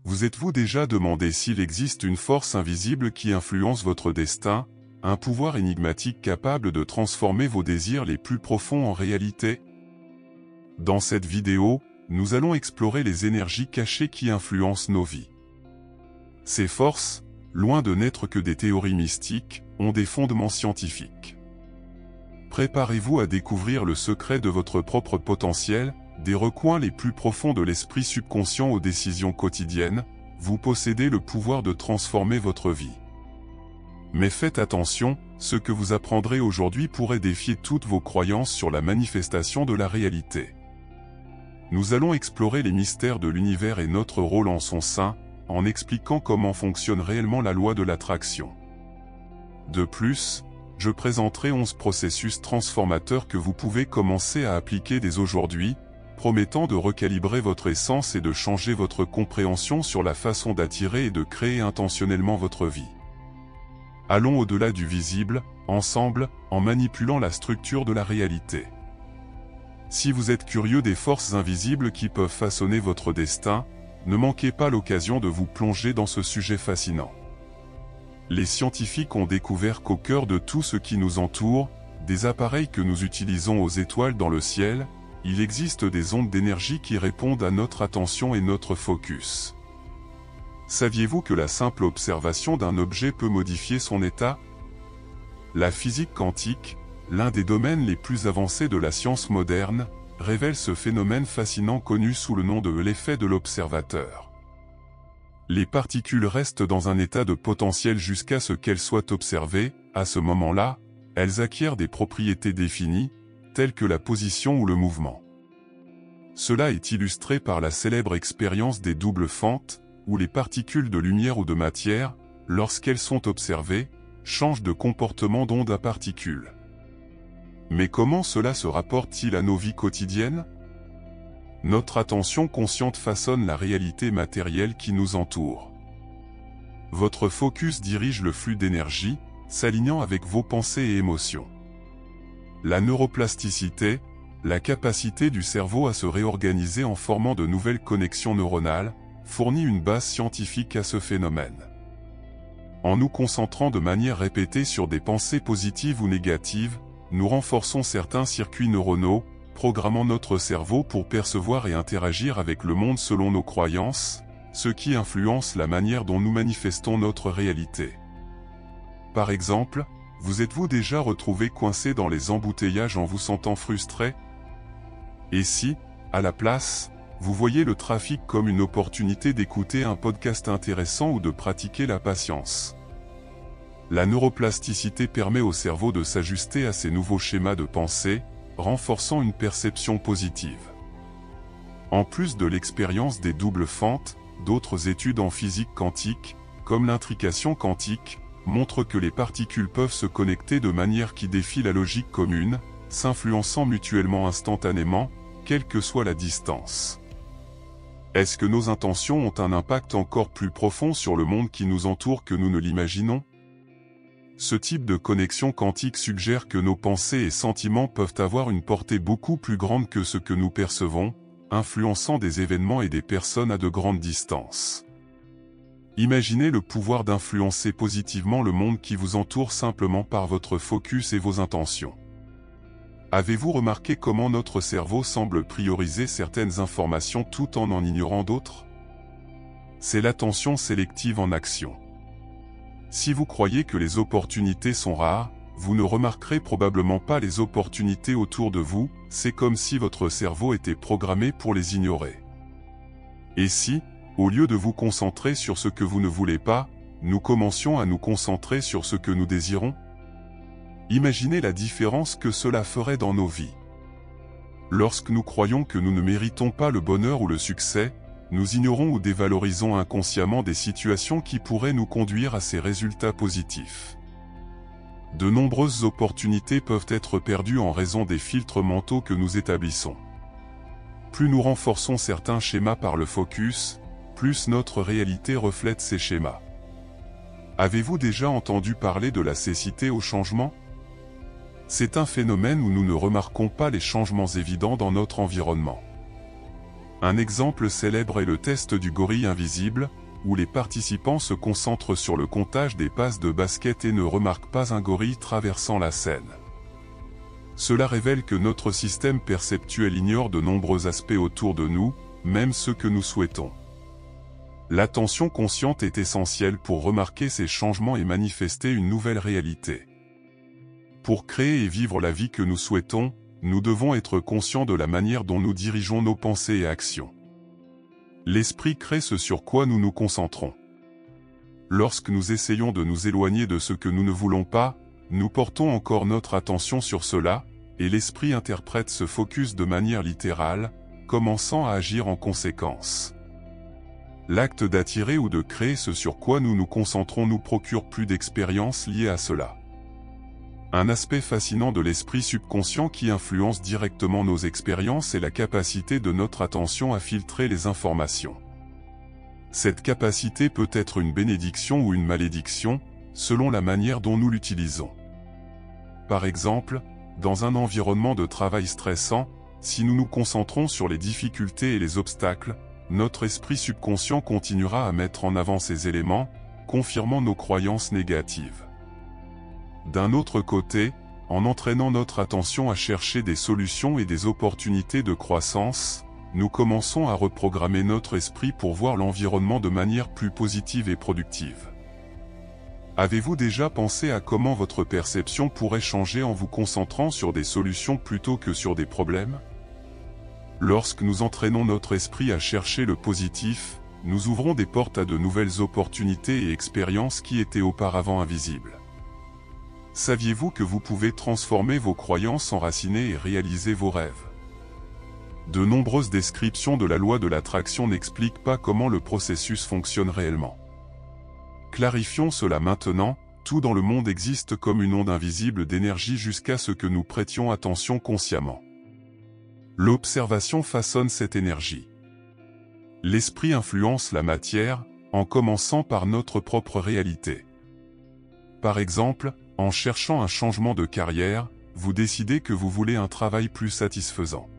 Vous êtes-vous déjà demandé s'il existe une force invisible qui influence votre destin, un pouvoir énigmatique capable de transformer vos désirs les plus profonds en réalité? Dans cette vidéo, nous allons explorer les énergies cachées qui influencent nos vies. Ces forces, loin de n'être que des théories mystiques, ont des fondements scientifiques. Préparez-vous à découvrir le secret de votre propre potentiel, des recoins les plus profonds de l'esprit subconscient aux décisions quotidiennes. Vous possédez le pouvoir de transformer votre vie. Mais faites attention, ce que vous apprendrez aujourd'hui pourrait défier toutes vos croyances sur la manifestation de la réalité. Nous allons explorer les mystères de l'univers et notre rôle en son sein, en expliquant comment fonctionne réellement la loi de l'attraction. De plus, je présenterai 11 processus transformateurs que vous pouvez commencer à appliquer dès aujourd'hui, promettant de recalibrer votre essence et de changer votre compréhension sur la façon d'attirer et de créer intentionnellement votre vie. Allons au-delà du visible, ensemble, en manipulant la structure de la réalité. Si vous êtes curieux des forces invisibles qui peuvent façonner votre destin, ne manquez pas l'occasion de vous plonger dans ce sujet fascinant. Les scientifiques ont découvert qu'au cœur de tout ce qui nous entoure, des appareils que nous utilisons aux étoiles dans le ciel, il existe des ondes d'énergie qui répondent à notre attention et notre focus. Saviez-vous que la simple observation d'un objet peut modifier son état? La physique quantique, l'un des domaines les plus avancés de la science moderne, révèle ce phénomène fascinant connu sous le nom de l'effet de l'observateur. Les particules restent dans un état de potentiel jusqu'à ce qu'elles soient observées. À ce moment-là, elles acquièrent des propriétés définies, telles que la position ou le mouvement. Cela est illustré par la célèbre expérience des doubles fentes, où les particules de lumière ou de matière, lorsqu'elles sont observées, changent de comportement d'onde à particules. Mais comment cela se rapporte-t-il à nos vies quotidiennes? Notre attention consciente façonne la réalité matérielle qui nous entoure. Votre focus dirige le flux d'énergie, s'alignant avec vos pensées et émotions. La neuroplasticité, la capacité du cerveau à se réorganiser en formant de nouvelles connexions neuronales, fournit une base scientifique à ce phénomène. En nous concentrant de manière répétée sur des pensées positives ou négatives, nous renforçons certains circuits neuronaux, programmant notre cerveau pour percevoir et interagir avec le monde selon nos croyances, ce qui influence la manière dont nous manifestons notre réalité. Par exemple, vous êtes-vous déjà retrouvé coincé dans les embouteillages en vous sentant frustré? Et si, à la place, vous voyez le trafic comme une opportunité d'écouter un podcast intéressant ou de pratiquer la patience? La neuroplasticité permet au cerveau de s'ajuster à ces nouveaux schémas de pensée, renforçant une perception positive. En plus de l'expérience des doubles fentes, d'autres études en physique quantique, comme l'intrication quantique, montrent que les particules peuvent se connecter de manière qui défie la logique commune, s'influençant mutuellement instantanément, quelle que soit la distance. Est-ce que nos intentions ont un impact encore plus profond sur le monde qui nous entoure que nous ne l'imaginons? Ce type de connexion quantique suggère que nos pensées et sentiments peuvent avoir une portée beaucoup plus grande que ce que nous percevons, influençant des événements et des personnes à de grandes distances. Imaginez le pouvoir d'influencer positivement le monde qui vous entoure simplement par votre focus et vos intentions. Avez-vous remarqué comment notre cerveau semble prioriser certaines informations tout en ignorant d'autres? C'est l'attention sélective en action. Si vous croyez que les opportunités sont rares, vous ne remarquerez probablement pas les opportunités autour de vous, c'est comme si votre cerveau était programmé pour les ignorer. Et si, au lieu de vous concentrer sur ce que vous ne voulez pas, nous commencions à nous concentrer sur ce que nous désirons? Imaginez la différence que cela ferait dans nos vies. Lorsque nous croyons que nous ne méritons pas le bonheur ou le succès, nous ignorons ou dévalorisons inconsciemment des situations qui pourraient nous conduire à ces résultats positifs. De nombreuses opportunités peuvent être perdues en raison des filtres mentaux que nous établissons. Plus nous renforçons certains schémas par le focus, plus notre réalité reflète ces schémas. Avez-vous déjà entendu parler de la cécité au changement? C'est un phénomène où nous ne remarquons pas les changements évidents dans notre environnement. Un exemple célèbre est le test du gorille invisible, où les participants se concentrent sur le comptage des passes de basket et ne remarquent pas un gorille traversant la scène. Cela révèle que notre système perceptuel ignore de nombreux aspects autour de nous, même ceux que nous souhaitons. L'attention consciente est essentielle pour remarquer ces changements et manifester une nouvelle réalité. Pour créer et vivre la vie que nous souhaitons, nous devons être conscients de la manière dont nous dirigeons nos pensées et actions. L'esprit crée ce sur quoi nous nous concentrons. Lorsque nous essayons de nous éloigner de ce que nous ne voulons pas, nous portons encore notre attention sur cela, et l'esprit interprète ce focus de manière littérale, commençant à agir en conséquence. L'acte d'attirer ou de créer ce sur quoi nous nous concentrons nous procure plus d'expériences liées à cela. Un aspect fascinant de l'esprit subconscient qui influence directement nos expériences est la capacité de notre attention à filtrer les informations. Cette capacité peut être une bénédiction ou une malédiction, selon la manière dont nous l'utilisons. Par exemple, dans un environnement de travail stressant, si nous nous concentrons sur les difficultés et les obstacles, notre esprit subconscient continuera à mettre en avant ces éléments, confirmant nos croyances négatives. D'un autre côté, en entraînant notre attention à chercher des solutions et des opportunités de croissance, nous commençons à reprogrammer notre esprit pour voir l'environnement de manière plus positive et productive. Avez-vous déjà pensé à comment votre perception pourrait changer en vous concentrant sur des solutions plutôt que sur des problèmes ? Lorsque nous entraînons notre esprit à chercher le positif, nous ouvrons des portes à de nouvelles opportunités et expériences qui étaient auparavant invisibles. Saviez-vous que vous pouvez transformer vos croyances enracinées et réaliser vos rêves ? De nombreuses descriptions de la loi de l'attraction n'expliquent pas comment le processus fonctionne réellement. Clarifions cela maintenant, tout dans le monde existe comme une onde invisible d'énergie jusqu'à ce que nous prêtions attention consciemment. L'observation façonne cette énergie. L'esprit influence la matière, en commençant par notre propre réalité. Par exemple, en cherchant un changement de carrière, vous décidez que vous voulez un travail plus satisfaisant.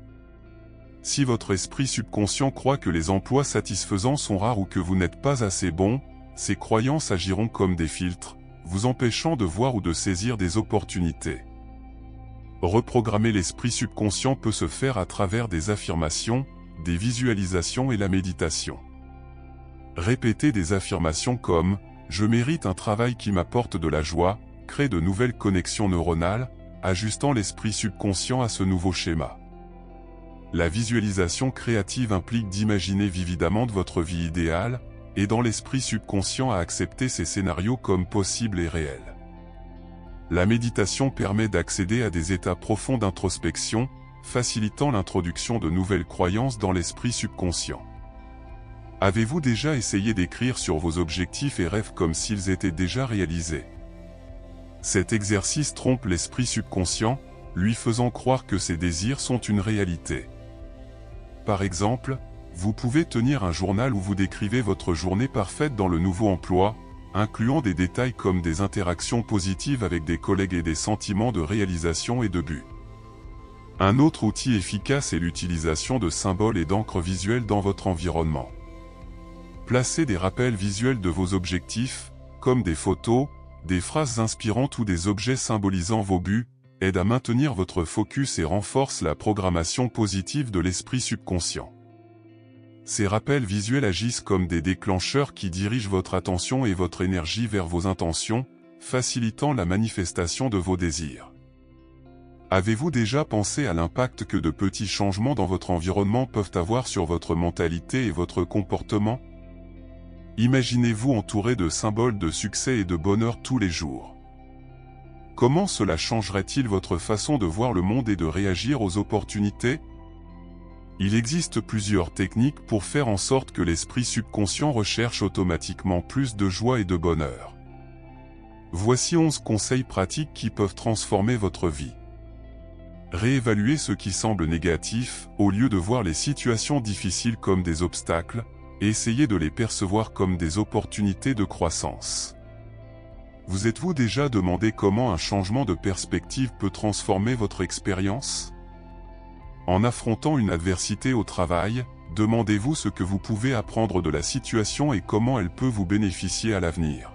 Si votre esprit subconscient croit que les emplois satisfaisants sont rares ou que vous n'êtes pas assez bon, ces croyances agiront comme des filtres, vous empêchant de voir ou de saisir des opportunités. Reprogrammer l'esprit subconscient peut se faire à travers des affirmations, des visualisations et la méditation. Répéter des affirmations comme « Je mérite un travail qui m'apporte de la joie » crée de nouvelles connexions neuronales, ajustant l'esprit subconscient à ce nouveau schéma. La visualisation créative implique d'imaginer vividement de votre vie idéale, aidant l'esprit subconscient à accepter ces scénarios comme possibles et réels. La méditation permet d'accéder à des états profonds d'introspection, facilitant l'introduction de nouvelles croyances dans l'esprit subconscient. Avez-vous déjà essayé d'écrire sur vos objectifs et rêves comme s'ils étaient déjà réalisés ? Cet exercice trompe l'esprit subconscient, lui faisant croire que ses désirs sont une réalité. Par exemple, vous pouvez tenir un journal où vous décrivez votre journée parfaite dans le nouveau emploi, incluant des détails comme des interactions positives avec des collègues et des sentiments de réalisation et de but. Un autre outil efficace est l'utilisation de symboles et d'encre visuelle dans votre environnement. Placez des rappels visuels de vos objectifs, comme des photos, des phrases inspirantes ou des objets symbolisant vos buts, aident à maintenir votre focus et renforcent la programmation positive de l'esprit subconscient. Ces rappels visuels agissent comme des déclencheurs qui dirigent votre attention et votre énergie vers vos intentions, facilitant la manifestation de vos désirs. Avez-vous déjà pensé à l'impact que de petits changements dans votre environnement peuvent avoir sur votre mentalité et votre comportement ? Imaginez-vous entouré de symboles de succès et de bonheur tous les jours. Comment cela changerait-il votre façon de voir le monde et de réagir aux opportunités ? Il existe plusieurs techniques pour faire en sorte que l'esprit subconscient recherche automatiquement plus de joie et de bonheur. Voici 11 conseils pratiques qui peuvent transformer votre vie. Réévaluez ce qui semble négatif, au lieu de voir les situations difficiles comme des obstacles, et essayez de les percevoir comme des opportunités de croissance. Vous êtes-vous déjà demandé comment un changement de perspective peut transformer votre expérience ? En affrontant une adversité au travail, Demandez-vous ce que vous pouvez apprendre de la situation et comment elle peut vous bénéficier à l'avenir.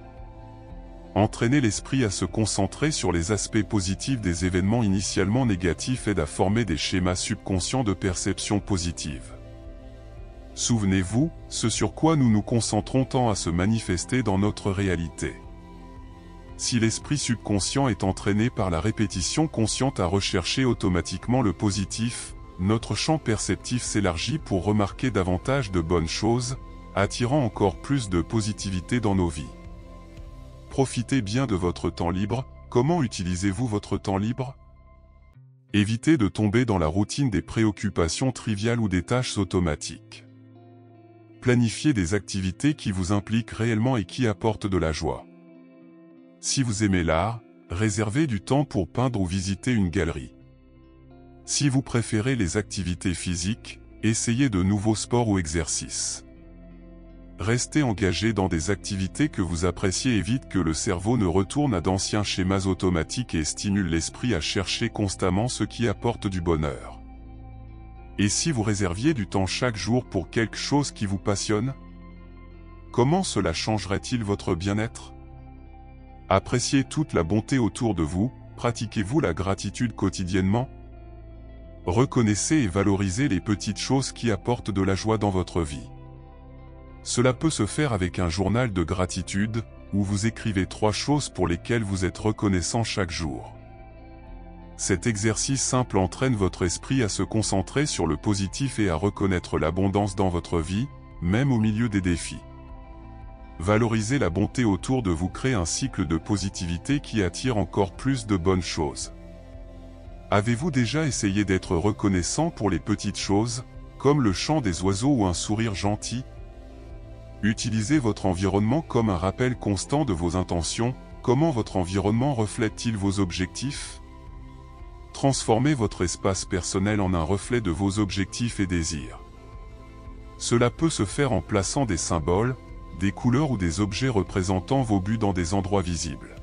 Entraîner l'esprit à se concentrer sur les aspects positifs des événements initialement négatifs aide à former des schémas subconscients de perception positive. Souvenez-vous, ce sur quoi nous nous concentrons tend à se manifester dans notre réalité. Si l'esprit subconscient est entraîné par la répétition consciente à rechercher automatiquement le positif, notre champ perceptif s'élargit pour remarquer davantage de bonnes choses, attirant encore plus de positivité dans nos vies. Profitez bien de votre temps libre. Comment utilisez-vous votre temps libre? Évitez de tomber dans la routine des préoccupations triviales ou des tâches automatiques. Planifiez des activités qui vous impliquent réellement et qui apportent de la joie. Si vous aimez l'art, réservez du temps pour peindre ou visiter une galerie. Si vous préférez les activités physiques, essayez de nouveaux sports ou exercices. Restez engagé dans des activités que vous appréciez, évite que le cerveau ne retourne à d'anciens schémas automatiques et stimule l'esprit à chercher constamment ce qui apporte du bonheur. Et si vous réserviez du temps chaque jour pour quelque chose qui vous passionne? Comment cela changerait-il votre bien-être? Appréciez toute la bonté autour de vous. Pratiquez-vous la gratitude quotidiennement? Reconnaissez et valorisez les petites choses qui apportent de la joie dans votre vie. Cela peut se faire avec un journal de gratitude, où vous écrivez 3 choses pour lesquelles vous êtes reconnaissant chaque jour. Cet exercice simple entraîne votre esprit à se concentrer sur le positif et à reconnaître l'abondance dans votre vie, même au milieu des défis. Valoriser la bonté autour de vous crée un cycle de positivité qui attire encore plus de bonnes choses. Avez-vous déjà essayé d'être reconnaissant pour les petites choses, comme le chant des oiseaux ou un sourire gentil? Utilisez votre environnement comme un rappel constant de vos intentions. Comment votre environnement reflète-t-il vos objectifs? Transformez votre espace personnel en un reflet de vos objectifs et désirs. Cela peut se faire en plaçant des symboles, des couleurs ou des objets représentant vos buts dans des endroits visibles.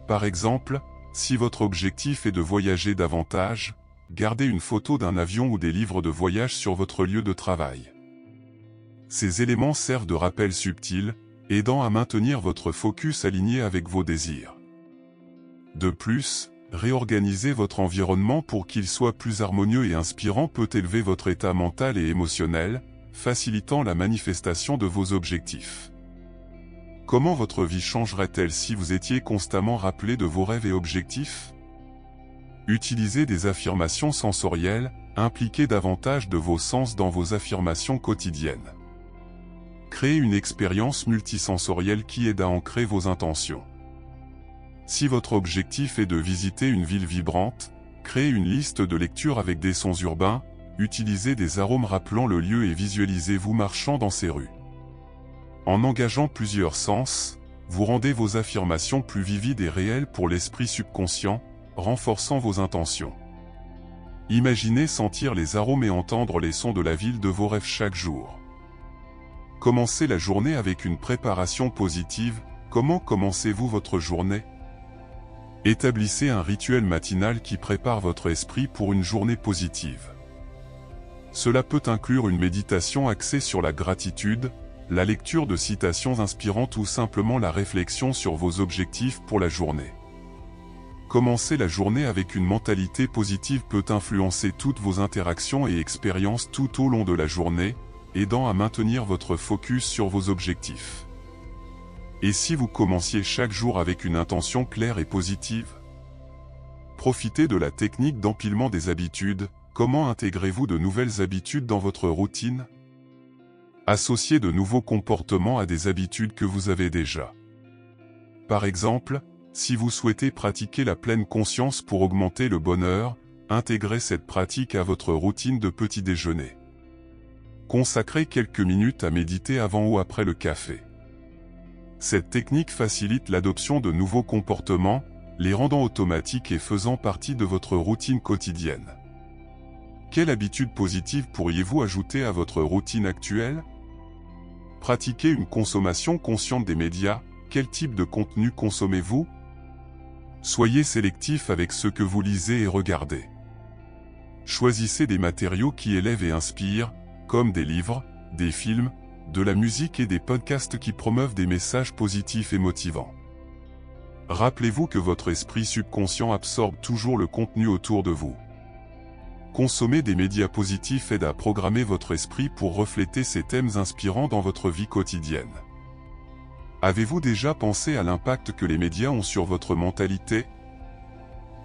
Par exemple, si votre objectif est de voyager davantage, gardez une photo d'un avion ou des livres de voyage sur votre lieu de travail. Ces éléments servent de rappel subtil, aidant à maintenir votre focus aligné avec vos désirs. De plus, réorganiser votre environnement pour qu'il soit plus harmonieux et inspirant peut élever votre état mental et émotionnel, facilitant la manifestation de vos objectifs. Comment votre vie changerait-elle si vous étiez constamment rappelé de vos rêves et objectifs? Utilisez des affirmations sensorielles, impliquez davantage de vos sens dans vos affirmations quotidiennes. Créez une expérience multisensorielle qui aide à ancrer vos intentions. Si votre objectif est de visiter une ville vibrante, créez une liste de lecture avec des sons urbains, utilisez des arômes rappelant le lieu et visualisez-vous marchant dans ces rues. En engageant plusieurs sens, vous rendez vos affirmations plus vivides et réelles pour l'esprit subconscient, renforçant vos intentions. Imaginez sentir les arômes et entendre les sons de la ville de vos rêves chaque jour. Commencez la journée avec une préparation positive. Comment commencez-vous votre journée? Établissez un rituel matinal qui prépare votre esprit pour une journée positive. Cela peut inclure une méditation axée sur la gratitude, la lecture de citations inspirantes ou simplement la réflexion sur vos objectifs pour la journée. Commencer la journée avec une mentalité positive peut influencer toutes vos interactions et expériences tout au long de la journée, aidant à maintenir votre focus sur vos objectifs. Et si vous commenciez chaque jour avec une intention claire et positive? Profitez de la technique d'empilement des habitudes. Comment intégrez-vous de nouvelles habitudes dans votre routine? Associez de nouveaux comportements à des habitudes que vous avez déjà. Par exemple, si vous souhaitez pratiquer la pleine conscience pour augmenter le bonheur, intégrez cette pratique à votre routine de petit déjeuner. Consacrez quelques minutes à méditer avant ou après le café. Cette technique facilite l'adoption de nouveaux comportements, les rendant automatiques et faisant partie de votre routine quotidienne. Quelle habitude positive pourriez-vous ajouter à votre routine actuelle? Pratiquez une consommation consciente des médias. Quel type de contenu consommez-vous? Soyez sélectif avec ce que vous lisez et regardez. Choisissez des matériaux qui élèvent et inspirent, comme des livres, des films, de la musique et des podcasts qui promeuvent des messages positifs et motivants. Rappelez-vous que votre esprit subconscient absorbe toujours le contenu autour de vous. Consommer des médias positifs aide à programmer votre esprit pour refléter ces thèmes inspirants dans votre vie quotidienne. Avez-vous déjà pensé à l'impact que les médias ont sur votre mentalité?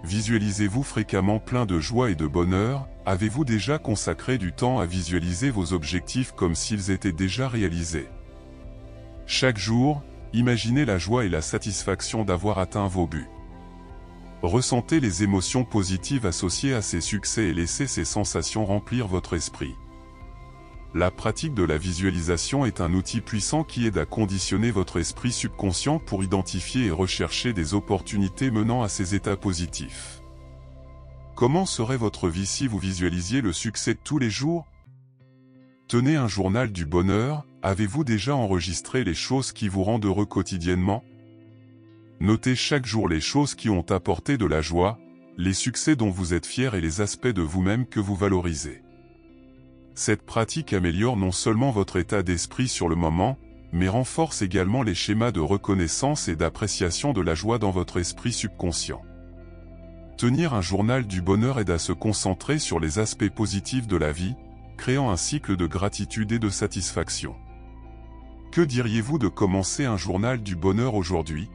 Visualisez-vous fréquemment plein de joie et de bonheur? Avez-vous déjà consacré du temps à visualiser vos objectifs comme s'ils étaient déjà réalisés? Chaque jour, imaginez la joie et la satisfaction d'avoir atteint vos buts. Ressentez les émotions positives associées à ces succès et laissez ces sensations remplir votre esprit. La pratique de la visualisation est un outil puissant qui aide à conditionner votre esprit subconscient pour identifier et rechercher des opportunités menant à ces états positifs. Comment serait votre vie si vous visualisiez le succès tous les jours? Tenez un journal du bonheur. Avez-vous déjà enregistré les choses qui vous rendent heureux quotidiennement? Notez chaque jour les choses qui ont apporté de la joie, les succès dont vous êtes fiers et les aspects de vous-même que vous valorisez. Cette pratique améliore non seulement votre état d'esprit sur le moment, mais renforce également les schémas de reconnaissance et d'appréciation de la joie dans votre esprit subconscient. Tenir un journal du bonheur aide à se concentrer sur les aspects positifs de la vie, créant un cycle de gratitude et de satisfaction. Que diriez-vous de commencer un journal du bonheur aujourd'hui?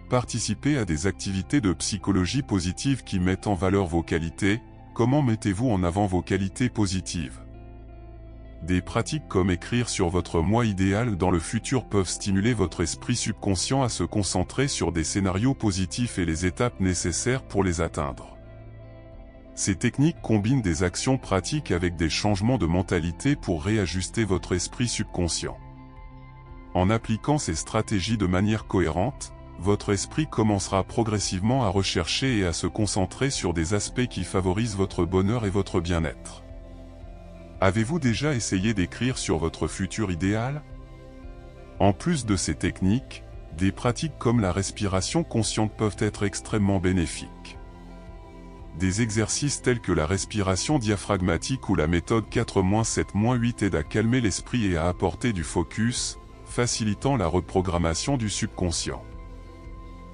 Participez à des activités de psychologie positive qui mettent en valeur vos qualités. Comment mettez-vous en avant vos qualités positives? Des pratiques comme écrire sur votre moi idéal dans le futur peuvent stimuler votre esprit subconscient à se concentrer sur des scénarios positifs et les étapes nécessaires pour les atteindre. Ces techniques combinent des actions pratiques avec des changements de mentalité pour réajuster votre esprit subconscient. En appliquant ces stratégies de manière cohérente, votre esprit commencera progressivement à rechercher et à se concentrer sur des aspects qui favorisent votre bonheur et votre bien-être. Avez-vous déjà essayé d'écrire sur votre futur idéal? En plus de ces techniques, des pratiques comme la respiration consciente peuvent être extrêmement bénéfiques. Des exercices tels que la respiration diaphragmatique ou la méthode 4-7-8 aident à calmer l'esprit et à apporter du focus, facilitant la reprogrammation du subconscient.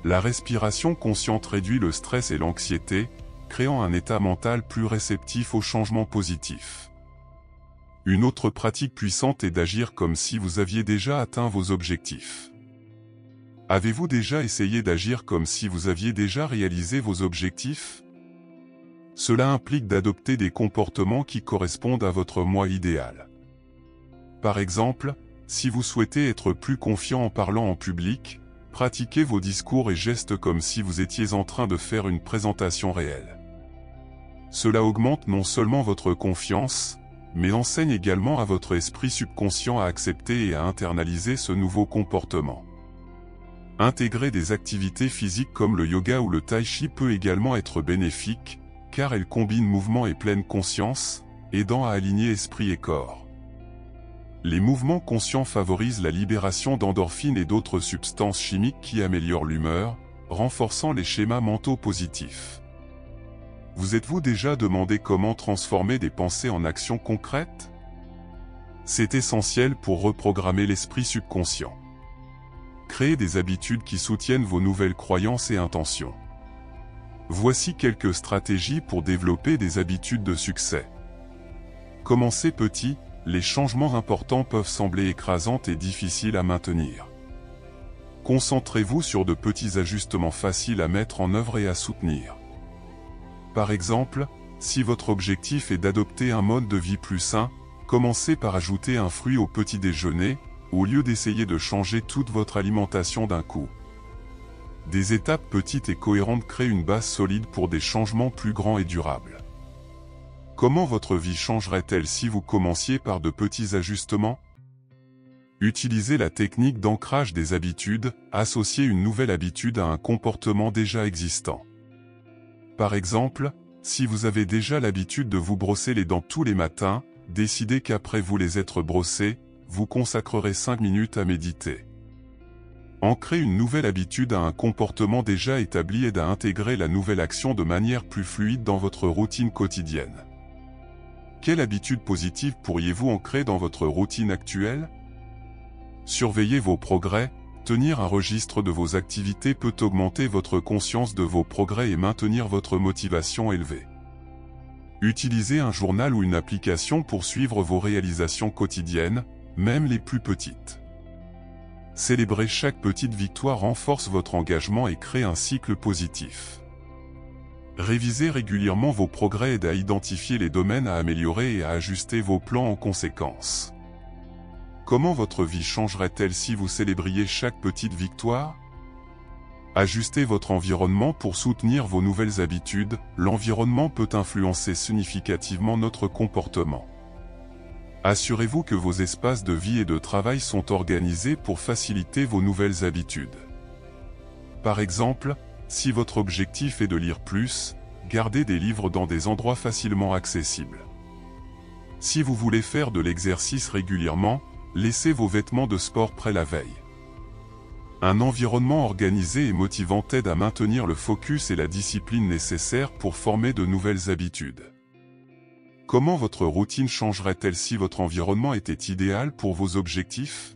La respiration consciente réduit le stress et l'anxiété, créant un état mental plus réceptif aux changements positifs. Une autre pratique puissante est d'agir comme si vous aviez déjà atteint vos objectifs. Avez-vous déjà essayé d'agir comme si vous aviez déjà réalisé vos objectifs? Cela implique d'adopter des comportements qui correspondent à votre moi idéal. Par exemple, si vous souhaitez être plus confiant en parlant en public, pratiquez vos discours et gestes comme si vous étiez en train de faire une présentation réelle. Cela augmente non seulement votre confiance, mais enseigne également à votre esprit subconscient à accepter et à internaliser ce nouveau comportement. Intégrer des activités physiques comme le yoga ou le tai chi peut également être bénéfique, car elles combinent mouvement et pleine conscience, aidant à aligner esprit et corps. Les mouvements conscients favorisent la libération d'endorphines et d'autres substances chimiques qui améliorent l'humeur, renforçant les schémas mentaux positifs. Vous êtes-vous déjà demandé comment transformer des pensées en actions concrètes? C'est essentiel pour reprogrammer l'esprit subconscient. Créez des habitudes qui soutiennent vos nouvelles croyances et intentions. Voici quelques stratégies pour développer des habitudes de succès. Commencez petit. Les changements importants peuvent sembler écrasants et difficiles à maintenir. Concentrez-vous sur de petits ajustements faciles à mettre en œuvre et à soutenir. Par exemple, si votre objectif est d'adopter un mode de vie plus sain, commencez par ajouter un fruit au petit déjeuner, au lieu d'essayer de changer toute votre alimentation d'un coup. Des étapes petites et cohérentes créent une base solide pour des changements plus grands et durables. Comment votre vie changerait-elle si vous commenciez par de petits ajustements? Utilisez la technique d'ancrage des habitudes, associez une nouvelle habitude à un comportement déjà existant. Par exemple, si vous avez déjà l'habitude de vous brosser les dents tous les matins, décidez qu'après vous les être brossées, vous consacrerez 5 minutes à méditer. Ancrer une nouvelle habitude à un comportement déjà établi aide à intégrer la nouvelle action de manière plus fluide dans votre routine quotidienne. Quelle habitude positive pourriez-vous ancrer dans votre routine actuelle? Surveillez vos progrès. Tenir un registre de vos activités peut augmenter votre conscience de vos progrès et maintenir votre motivation élevée. Utilisez un journal ou une application pour suivre vos réalisations quotidiennes, même les plus petites. Célébrer chaque petite victoire renforce votre engagement et crée un cycle positif. Révisez régulièrement vos progrès aide à identifier les domaines à améliorer et à ajuster vos plans en conséquence. Comment votre vie changerait-elle si vous célébriez chaque petite victoire? Ajustez votre environnement pour soutenir vos nouvelles habitudes. L'environnement peut influencer significativement notre comportement. Assurez-vous que vos espaces de vie et de travail sont organisés pour faciliter vos nouvelles habitudes. Par exemple, si votre objectif est de lire plus, gardez des livres dans des endroits facilement accessibles. Si vous voulez faire de l'exercice régulièrement, laissez vos vêtements de sport prêts la veille. Un environnement organisé et motivant aide à maintenir le focus et la discipline nécessaires pour former de nouvelles habitudes. Comment votre routine changerait-elle si votre environnement était idéal pour vos objectifs?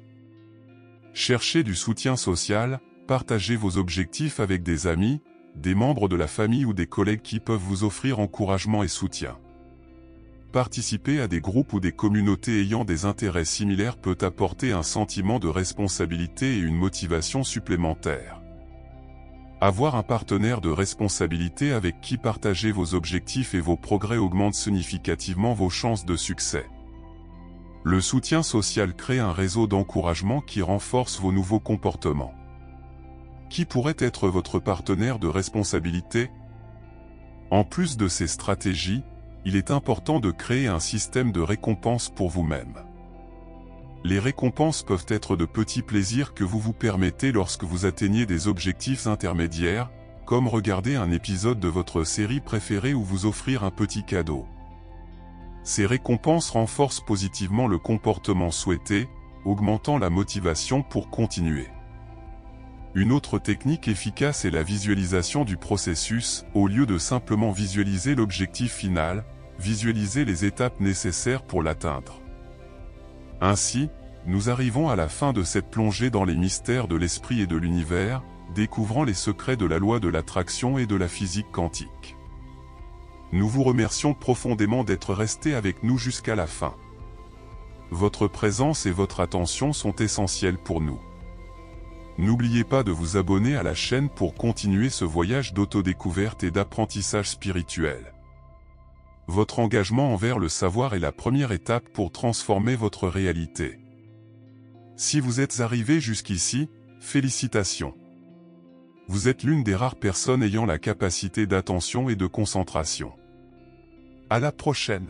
Cherchez du soutien social, partagez vos objectifs avec des amis, des membres de la famille ou des collègues qui peuvent vous offrir encouragement et soutien. Participer à des groupes ou des communautés ayant des intérêts similaires peut apporter un sentiment de responsabilité et une motivation supplémentaire. Avoir un partenaire de responsabilité avec qui partager vos objectifs et vos progrès augmente significativement vos chances de succès. Le soutien social crée un réseau d'encouragement qui renforce vos nouveaux comportements. Qui pourrait être votre partenaire de responsabilité? En plus de ces stratégies, il est important de créer un système de récompense pour vous-même. Les récompenses peuvent être de petits plaisirs que vous vous permettez lorsque vous atteignez des objectifs intermédiaires, comme regarder un épisode de votre série préférée ou vous offrir un petit cadeau. Ces récompenses renforcent positivement le comportement souhaité, augmentant la motivation pour continuer. Une autre technique efficace est la visualisation du processus. Au lieu de simplement visualiser l'objectif final, visualisez les étapes nécessaires pour l'atteindre. Ainsi, nous arrivons à la fin de cette plongée dans les mystères de l'esprit et de l'univers, découvrant les secrets de la loi de l'attraction et de la physique quantique. Nous vous remercions profondément d'être restés avec nous jusqu'à la fin. Votre présence et votre attention sont essentielles pour nous. N'oubliez pas de vous abonner à la chaîne pour continuer ce voyage d'autodécouverte et d'apprentissage spirituel. Votre engagement envers le savoir est la première étape pour transformer votre réalité. Si vous êtes arrivé jusqu'ici, félicitations. Vous êtes l'une des rares personnes ayant la capacité d'attention et de concentration. À la prochaine.